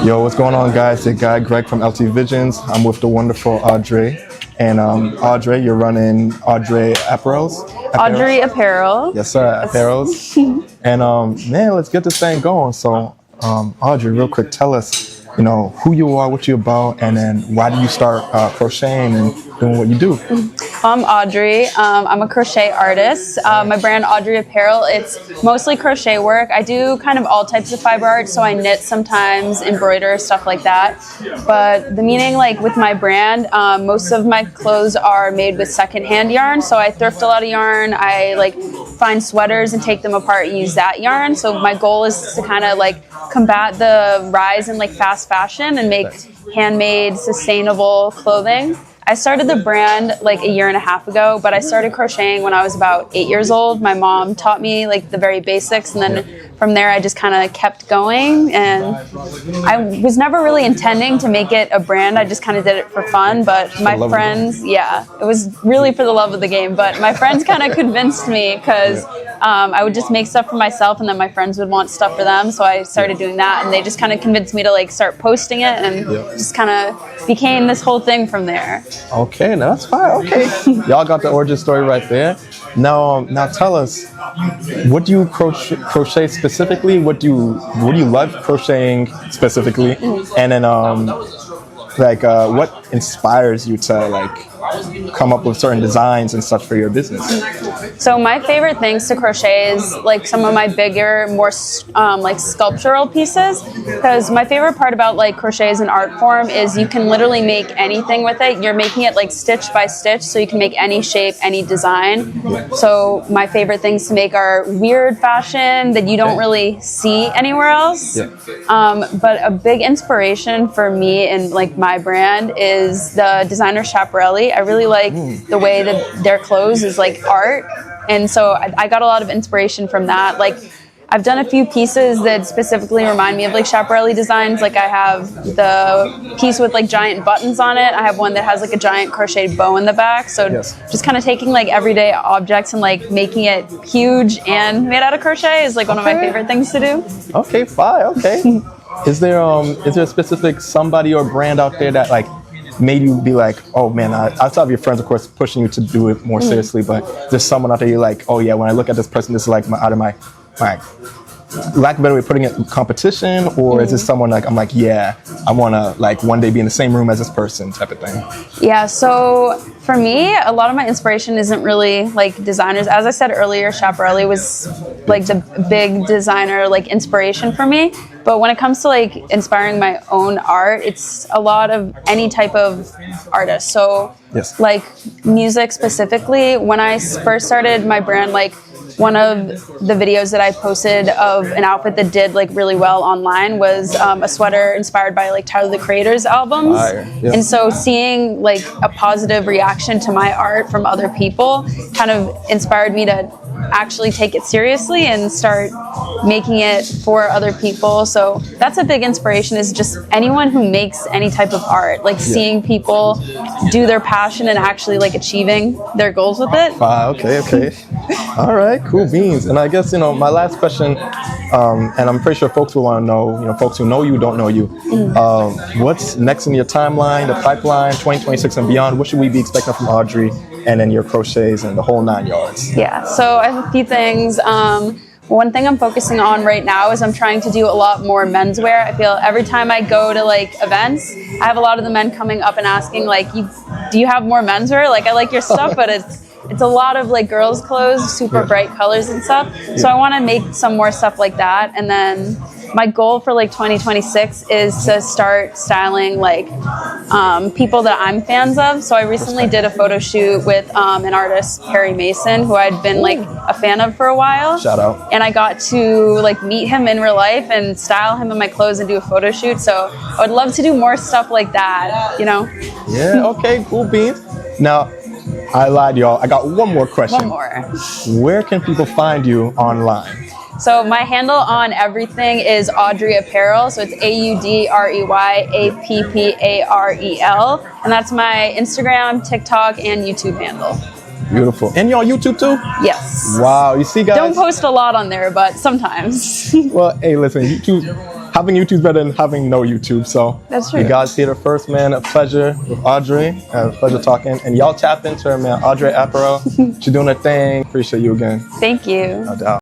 Yo, what's going on, guys? It's your guy Greg from LTVISIONS. I'm with the wonderful Audrey. And Audrey, you're running Audrey Apparels? Audrey Apparel. Yes, sir, Apparels. And man, let's get this thing going. So, Audrey, real quick, tell us, who you are, what you're about, and then why do you start crocheting and doing what you do? I'm Audrey. I'm a crochet artist. My brand Audrey Apparel, it's mostly crochet work. I do kind of all types of fiber art, so I knit sometimes, embroider, stuff like that. But the meaning, like with my brand, most of my clothes are made with secondhand yarn, so I thrift a lot of yarn. I find sweaters and take them apart and use that yarn. So my goal is to kind of combat the rise in fast fashion and make handmade, sustainable clothing. I started the brand a year and a half ago, but I started crocheting when I was about 8 years old. My mom taught me the very basics, and then from there I just kind of kept going. And I was never really intending to make it a brand. I just kind of did it for fun. But my friends, it was really for the love of the game. But my friends kind of convinced me because I would just make stuff for myself, and then my friends would want stuff for them. So I started doing that, and they just kind of convinced me to start posting it, and just kind of became this whole thing from there. Okay, now that's fine. Okay, y'all got the origin story right there. Now tell us, what do you crochet specifically? What do you love crocheting specifically? And then what inspires you to come up with certain designs and stuff for your business? So my favorite things to crochet is some of my bigger, more sculptural pieces, because my favorite part about crochet as an art form is you can literally make anything with it. You're making it stitch by stitch, so you can make any shape, any design. So my favorite things to make are weird fashion that you don't really see anywhere else. But a big inspiration for me and my brand is the designer Schiaparelli. I really like the way that their clothes is art, and so I got a lot of inspiration from that. I've done a few pieces that specifically remind me of Schiaparelli designs. I have the piece with giant buttons on it. I have one that has a giant crocheted bow in the back. So just kind of taking everyday objects and making it huge and made out of crochet is one of my favorite things to do. Okay, fine. Okay. Is there a specific somebody or brand out there that made you be oh man, outside of your friends, of course, pushing you to do it more seriously, but there's someone out there you're oh yeah, when I look at this person, this is out of my lack of a better way of putting it, competition, or is this someone I'm yeah, I want to one day be in the same room as this person type of thing? Yeah, so for me, a lot of my inspiration isn't really designers. As I said earlier, Schiaparelli was the big designer inspiration for me. But when it comes to inspiring my own art, it's a lot of any type of artist. So music specifically, when I first started my brand, one of the videos that I posted of an outfit that did really well online was a sweater inspired by Tyler the Creator's albums. And so seeing a positive reaction to my art from other people kind of inspired me to actually take it seriously and start making it for other people. So that's a big inspiration, is just anyone who makes any type of art, seeing people do their passion and actually achieving their goals with it. Okay. All right, cool beans. And I guess, my last question, and I'm pretty sure folks will want to know, folks who know you, don't know you, what's next in your timeline, the pipeline, 2026 and beyond? What should we be expecting from Audrey and then your crochets and the whole 9 yards? Yeah, so I have a few things. One thing I'm focusing on right now is I'm trying to do a lot more menswear. I feel every time I go to events, I have a lot of the men coming up and asking do you have more menswear? I like your stuff, but it's a lot of girls' clothes, super bright colors and stuff. So I want to make some more stuff like that. And then my goal for 2026 is to start styling people that I'm fans of. So I recently did a photo shoot with an artist, Perry Mason, who I'd been a fan of for a while. Shout out. And I got to meet him in real life and style him in my clothes and do a photo shoot. So I would love to do more stuff like that, Yeah, okay, cool beans. Now, I lied, y'all. I got one more question. One more. Where can people find you online? So my handle on everything is Audrey Apparel. So it's AudreyApparel. And that's my Instagram, TikTok, and YouTube handle. Beautiful. And you're on YouTube too? Yes. Wow. You see, guys? Don't post a lot on there, but sometimes. Well, hey, listen, YouTube having YouTube's better than having no YouTube. So That's true. you guys see her first, man. A pleasure with Audrey. A pleasure talking. And y'all tap into her, man. Audrey Apparel. She's doing her thing. Appreciate you again. Thank you. No doubt.